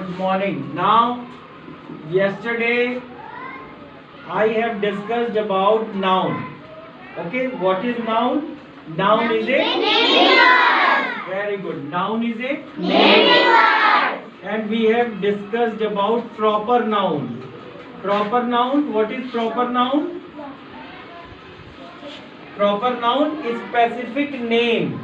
Good morning. Now, yesterday I have discussed about noun. Okay, what is noun? Noun is a Naming word. very good. Noun is a Naming word. and we have discussed about proper noun. Proper noun. What is proper noun? Proper noun is specific name.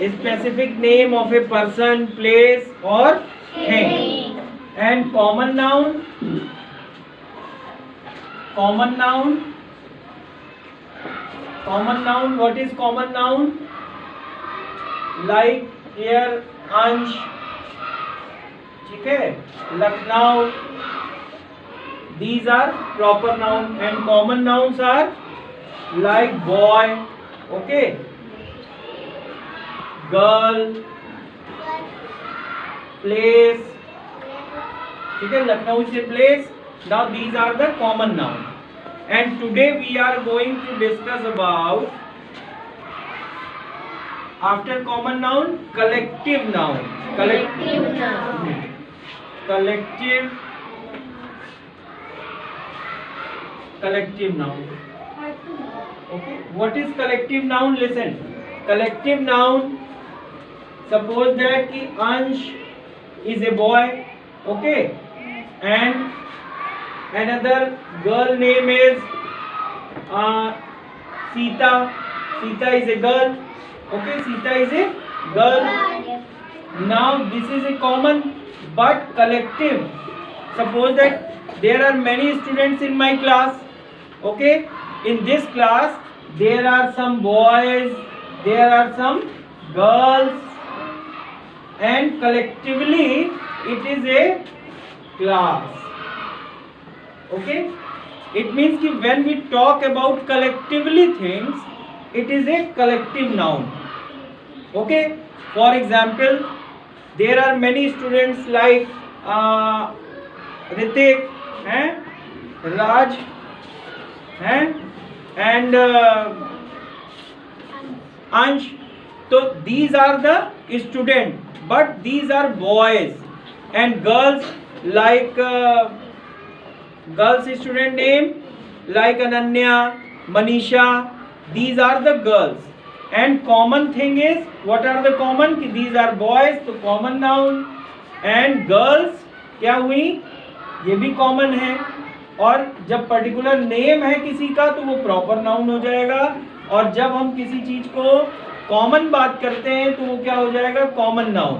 A specific name of a person, place or thing. And common noun. Common noun. Common noun. What is common noun? Like here अंश, ठीक है, Lucknow. These are proper noun and common nouns are like boy, okay, girl, place, ठीक है, Lucknow is a place. Now these are the common noun and today we are going to discuss about after common noun collective noun. Collective noun. Collective noun. Okay, what is collective noun? Listen, collective noun, suppose that ki Ansh is a boy, okay, and another girl name is Sita. Sita is a girl, okay, Sita is a girl. Now this is a common but collective. Suppose that there are many students in my class, okay. In this class there are some boys, there are some girls, and collectively it is a class, okay. It means कि when we talk about collectively things, it is a collective noun, okay. For example, there are many students like Ritik, Raj, and Ansh. So these are the students, but these are boys and girls. Like girls student name like Ananya, Manisha. These are the girls. And common thing is, what are the common? These are boys, तो common noun. And girls क्या हुई? ये भी common है. और जब particular name है किसी का तो वो प्रॉपर नाउन हो जाएगा. और जब हम किसी चीज को कॉमन बात करते हैं तो वो क्या हो जाएगा? Common noun.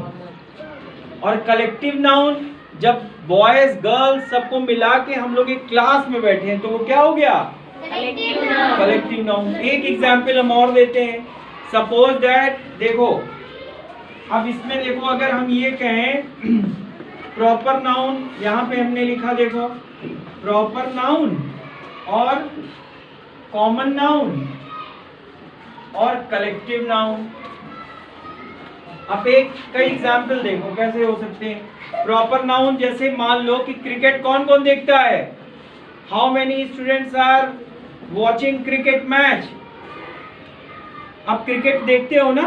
और कलेक्टिव नाउन, जब बॉयज गर्ल्स सबको मिला के हम लोग एक क्लास में बैठे हैं तो वो क्या हो गया? Collective noun. एक एग्जाम्पल हम और देते हैं. सपोज दैट, देखो अब इसमें देखो, अगर हम ये कहें प्रॉपर नाउन, यहाँ पे हमने लिखा देखो प्रॉपर नाउन और कॉमन नाउन और कलेक्टिव नाउन. अब एक कई एग्जाम्पल देखो कैसे हो सकते हैं. प्रॉपर नाउन जैसे मान लो कि क्रिकेट कौन कौन देखता है? How many students are watching cricket match? आप क्रिकेट देखते हो ना,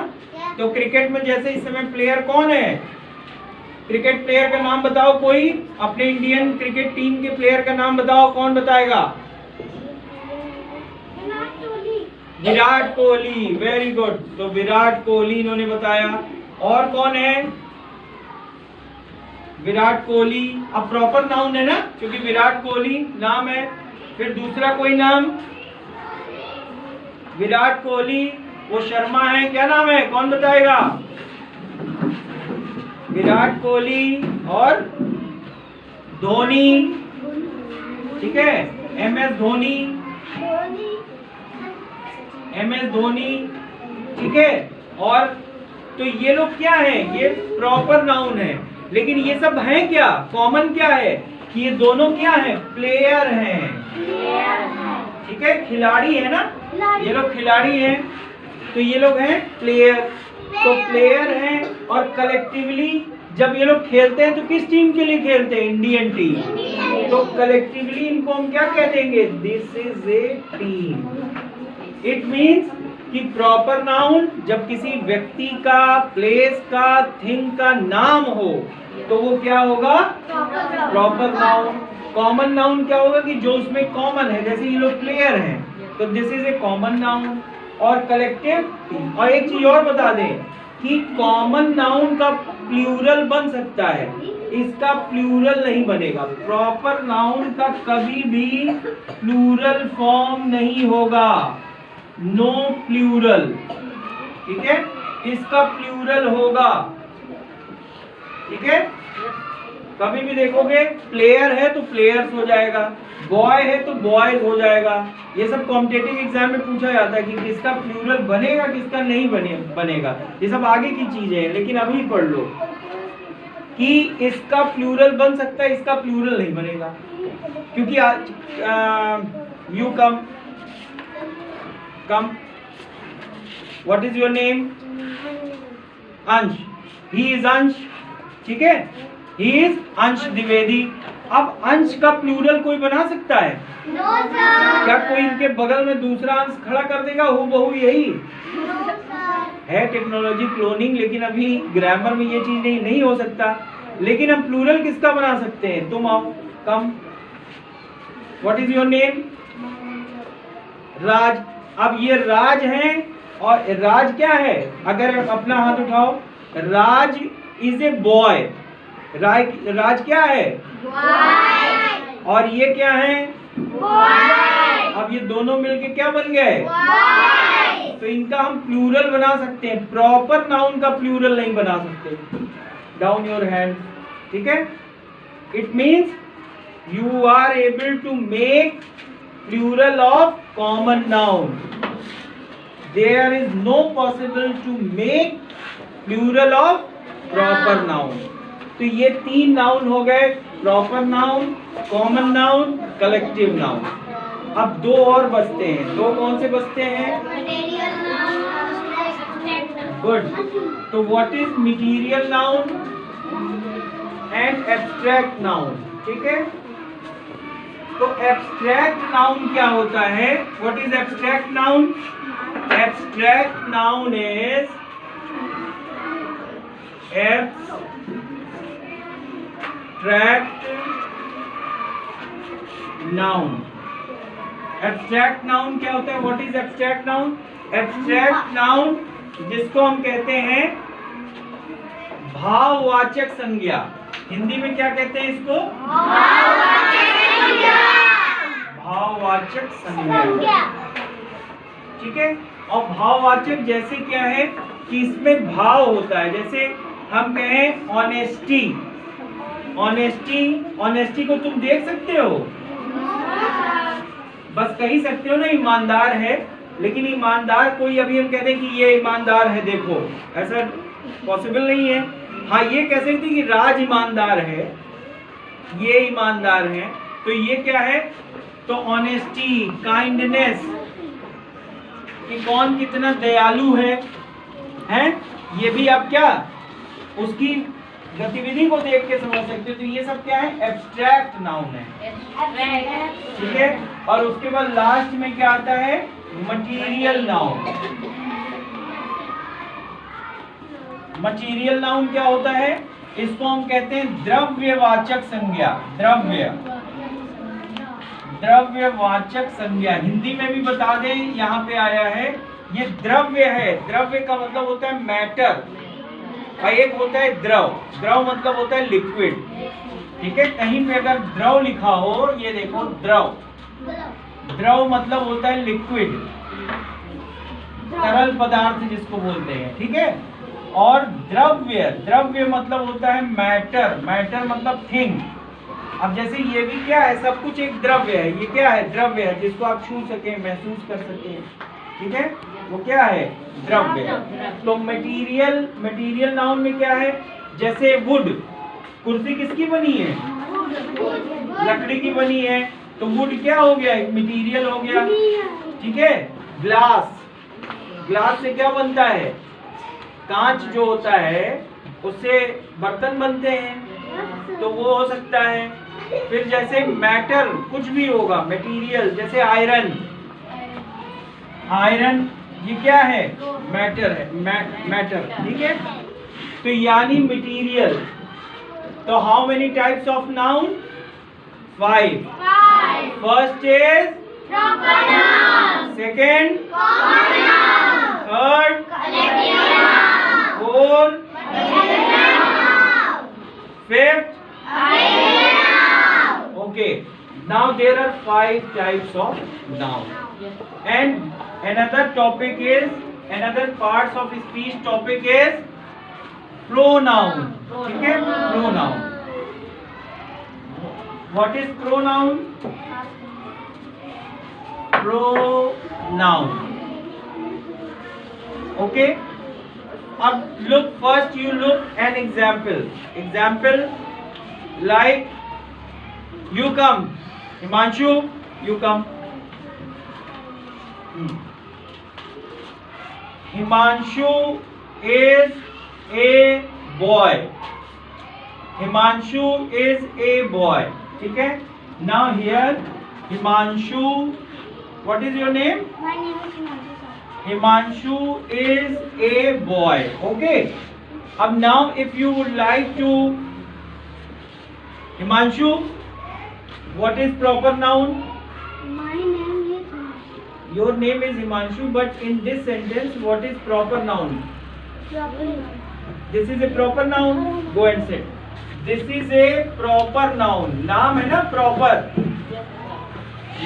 तो क्रिकेट में जैसे इस समय प्लेयर कौन है? क्रिकेट प्लेयर का नाम बताओ कोई. अपने इंडियन क्रिकेट टीम के प्लेयर का नाम बताओ. कौन बताएगा? विराट कोहली. Very good. तो विराट कोहली इन्होंने बताया. और कौन है? विराट कोहली. अब प्रॉपर नाउन है ना, क्योंकि विराट कोहली नाम है. फिर दूसरा कोई नाम, विराट कोहली, वो शर्मा है, क्या नाम है? कौन बताएगा? विराट कोहली और धोनी, ठीक है, MS धोनी, MS धोनी, ठीक है. और तो ये लोग क्या हैं? ये प्रॉपर नाउन है. लेकिन ये सब हैं क्या? कॉमन क्या है कि ये दोनों क्या हैं? प्लेयर हैं, ठीक है, खिलाड़ी है ना. ये लोग खिलाड़ी हैं, तो ये लोग हैं प्लेयर. तो प्लेयर हैं. और कलेक्टिवली जब ये लोग खेलते हैं तो किस टीम के लिए खेलते हैं? Indian team. तो कलेक्टिवली इनको हम क्या कह देंगे? This is a team. It means कि प्रॉपर नाउन जब किसी व्यक्ति का, प्लेस का, थिंग का नाम हो तो वो क्या होगा? Proper noun. कॉमन नाउन क्या होगा? कि जो उसमें कॉमन है, जैसे ये लोग प्लेयर हैं तो this is a common noun. और कलेक्टिव, और एक चीज और बता दें कि कॉमन नाउन का प्लूरल बन सकता है, इसका प्लूरल नहीं बनेगा। प्रॉपर नाउन का कभी भी प्लूरल फॉर्म नहीं होगा, नो प्लूरल, ठीक है? इसका प्लूरल होगा, ठीक है? कभी भी देखोगे प्लेयर है तो प्लेयर्स हो जाएगा, बॉय है तो बॉयज हो जाएगा। ये सब कॉम्पिटिटिव एग्जाम में पूछा जाता है कि किसका प्लूरल बनेगा, किसका नहीं बनेगा। ये सब आगे की चीजें हैं, लेकिन अभी पढ़ लो कि इसका प्लूरल बन सकता है, इसका प्लूरल नहीं बनेगा। क्योंकि you come, what is your name? अंश, ही इज अंश, ठीक है? ही इज अंश द्विवेदी। अब अंश का प्लूरल कोई बना सकता है? No sir. क्या कोई इनके बगल में दूसरा अंश खड़ा कर देगा हूबहू यही? No sir. है टेक्नोलॉजी क्लोनिंग, लेकिन अभी ग्रामर में ये चीज नहीं हो सकता। लेकिन हम प्लूरल किसका बना सकते हैं? तुम आओ, कम, व्हाट इज योर नेम? राज। अब ये राज है, और राज क्या है? अगर अपना हाथ उठाओ, राज इज ए बॉय। राज क्या है? बॉय। और ये क्या है? बॉय। अब ये दोनों मिलके क्या बन गए? बॉय। तो इनका हम प्लूरल बना सकते हैं, प्रॉपर नाउन का प्लूरल नहीं बना सकते। डाउन योर हैंड, ठीक है? It means you are able to make plural of common noun. There is no possible to make plural of proper noun. तो ये तीन नाउन हो गए, proper noun, common noun, collective noun. अब दो और बचते हैं। दो कौन से बचते हैं? Material noun. गुड। तो what is material noun and abstract noun, ठीक है? तो एब्स्ट्रैक्ट नाउन क्या होता है? What is abstract noun? Abstract noun is abstract noun. Abstract noun क्या होता है? What is abstract noun? Abstract noun जिसको हम कहते हैं भाववाचक संज्ञा। हिंदी में क्या कहते हैं इसको? भाववाचक संज्ञा, ठीक है? और भाववाचक जैसे क्या है कि इसमें भाव होता है। जैसे हम कहें ऑनेस्टी, ऑनेस्टी, ऑनेस्टी को तुम देख सकते हो? बस कह ही सकते हो ना ईमानदार है, लेकिन ईमानदार कोई अभी हम कहते हैं कि ये ईमानदार है, देखो, ऐसा पॉसिबल नहीं है। हाँ, ये कह सकते हैं कि राज ईमानदार है, ये ईमानदार है, तो ये क्या है? तो ऑनेस्टी, काइंडनेस, कि कौन कितना दयालु है, हैं? ये भी आप क्या उसकी गतिविधि को देख के समझ सकते हो। तो ये सब क्या है? एब्स्ट्रैक्ट नाउन है, ठीक है? और उसके बाद लास्ट में क्या आता है? Material noun. मटीरियल नाउन क्या होता है? इसको हम कहते हैं द्रव्यवाचक संज्ञा। द्रव्यवाचक संज्ञा हिंदी में भी बता दें, यहाँ पे आया है, ये द्रव्य है। द्रव्य का मतलब होता है मैटर, और एक होता है द्रव। द्रव मतलब होता है लिक्विड, ठीक है? कहीं पे अगर द्रव लिखा हो, ये देखो द्रव, द्रव मतलब होता है लिक्विड, तरल पदार्थ जिसको बोलते हैं, ठीक है? और द्रव्य, द्रव्य मतलब होता है मैटर, मैटर मतलब थिंग। अब जैसे ये भी क्या है? सब कुछ एक द्रव्य है। ये क्या है? द्रव्य है, जिसको आप छू सके, महसूस कर सके, ठीक है? वो क्या है? द्रव्य। तो मटेरियल, मटेरियल नाउन में क्या है? जैसे वुड, कुर्सी किसकी बनी है? लकड़ी की बनी है, तो वुड क्या हो गया? मटेरियल हो गया, ठीक है? ग्लास, ग्लास से क्या बनता है? कांच जो होता है उससे बर्तन बनते हैं, तो वो हो सकता है। फिर जैसे मैटर कुछ भी होगा, मटेरियल, जैसे आयरन, आयरन ये क्या है? मैटर है, मैटर, ठीक है। तो यानी मटेरियल। तो how many types of noun? 5. First is Proper noun. Second, Common noun. Third, Collective noun. Fourth, Particular noun. Fifth. Identical noun. Okay. Now there are 5 types of noun. And another parts of speech topic is pronoun. ठीक है? Pronoun. What is pronoun? Pronoun. Okay. अब look, first you look an example. Example like you come. Himanshu, you come. Himanshu is a boy. Himanshu is a boy. ठीक है? Now here Himanshu, what is your name? My name is Himanshu, sir. Himanshu is a boy. Okay. अब now if you would like to, Himanshu, what is proper noun? My name is Himanshu. Your name is Himanshu, but in this sentence, what is proper noun? Proper noun. This is a proper noun. Go and sit. This is a proper noun. नाम है ना proper.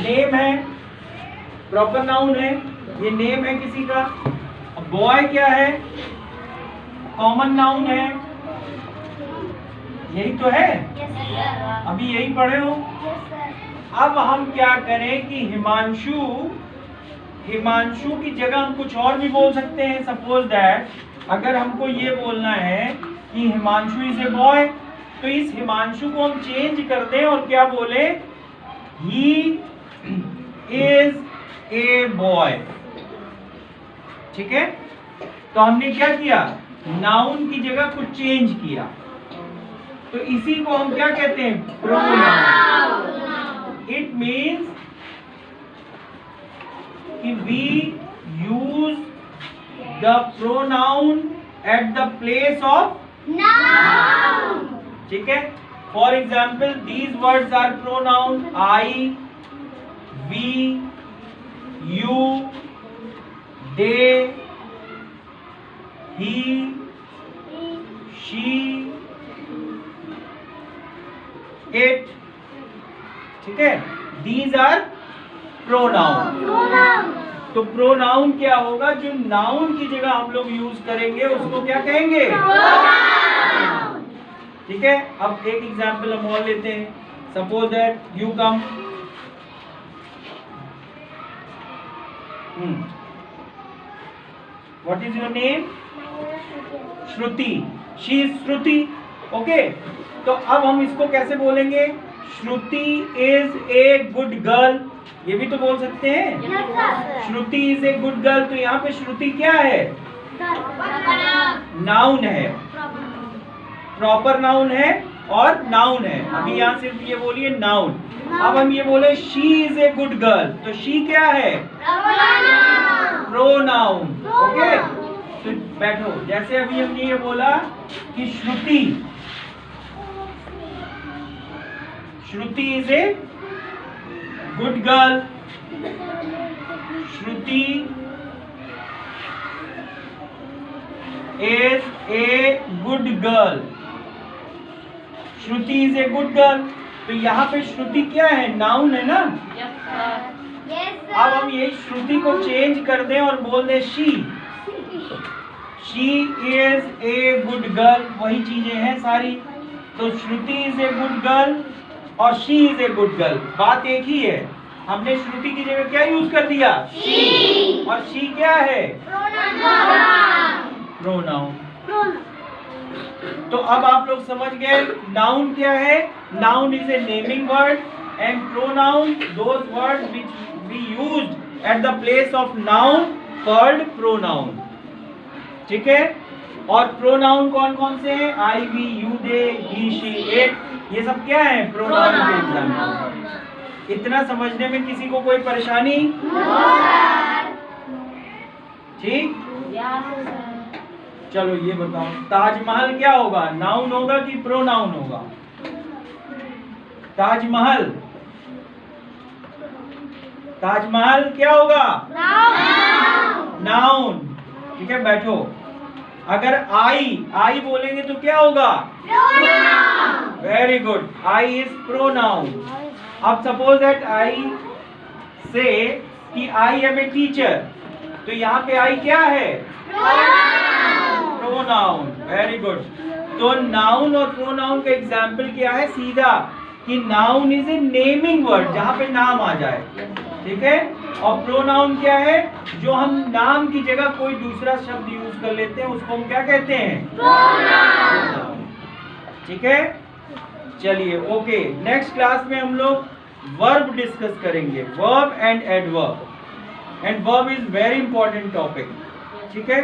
Name है, proper noun है. ये name है किसी का. Boy क्या है? Common noun है. यही तो है. Yes, sir. अभी यही पढ़े हो. Yes, sir. अब हम क्या करें कि हिमांशु की जगह हम कुछ और भी बोल सकते हैं. सपोज दैट अगर हमको ये बोलना है कि हिमांशु इज ए बॉय, तो इस हिमांशु को हम चेंज कर दें और क्या बोले? He is a boy. ठीक है? तो हमने क्या किया? नाउन की जगह कुछ चेंज किया. तो इसी को हम क्या कहते हैं? प्रोनाउन. It means कि we use the pronoun at the place of Noun. ठीक है? For example, these words are pronoun. I, we, you, they, he, she, it. ठीक है? These are pronoun. Pronoun. तो प्रोनाउन क्या होगा? जो नाउन की जगह हम लोग यूज करेंगे उसको क्या कहेंगे? Pronoun. ठीक है? अब एक एग्जाम्पल हम और लेते हैं. Suppose that you come. What is your name? Shruti. She is Shruti. Okay. तो अब हम इसको कैसे बोलेंगे? श्रुति इज ए गुड गर्ल. ये भी तो बोल सकते हैं. Yes, sir. Shruti is a good girl. तो यहाँ पे श्रुति क्या है? Proper noun. नाउन है. प्रॉपर नाउन है और नाउन है. अभी यहाँ सिर्फ ये बोलिए नाउन. अब हम ये बोले she is a good girl. तो शी क्या है? Pronoun. प्रोनाउन. ओके. तो बैठो. जैसे अभी हमने ये बोला कि Shruti is a good girl. Shruti is a good girl. Shruti is a good girl. तो यहाँ पे श्रुति क्या है? नाउन है ना. Yes, sir. अब हम ये श्रुति को चेंज कर दें और बोल दें she is a good girl. वही चीजें हैं सारी. तो श्रुति इज ए गुड गर्ल और she is a good girl. बात एक ही है. हमने श्रुति की जगह क्या यूज कर दिया? She. और शी क्या है? Pronoun. प्रोनाउन. Pronoun. तो अब आप लोग समझ गए नाउन क्या है. Noun is a naming word and pronoun those words which we used at the place of noun called pronoun. ठीक है? और प्रोनाउन कौन कौन से हैं? I, we, you, they, he, she, it. ये सब क्या है? प्रोनाउन के एग्जाम्पल. इतना समझने में किसी को कोई परेशानी? No, sir. ठीक, Yes, sir. चलो ये बताओ ताजमहल क्या होगा, नाउन होगा कि प्रोनाउन होगा? ताजमहल, ताजमहल क्या होगा? Noun. नाउन। ठीक है, बैठो। अगर आई बोलेंगे तो क्या होगा? Pronoun. Very good, I is pronoun. अब सपोज दैट आई से कि आई एम ए टीचर, तो यहाँ पे आई क्या है? Pronoun. प्रोनाउन। Very good. तो नाउन और प्रोनाउन का एग्जाम्पल क्या है? सीधा कि noun is a naming word, जहाँ पे नाम आ जाए। ठीक है, और प्रोनाउन क्या है? जो हम नाम की जगह कोई दूसरा शब्द यूज कर लेते हैं, उसको हम क्या कहते हैं? Pronoun. ठीक है, चलिए ओके। नेक्स्ट क्लास में हम लोग वर्ब डिस्कस करेंगे, verb and adverb, and verb is very important topic. ठीक है।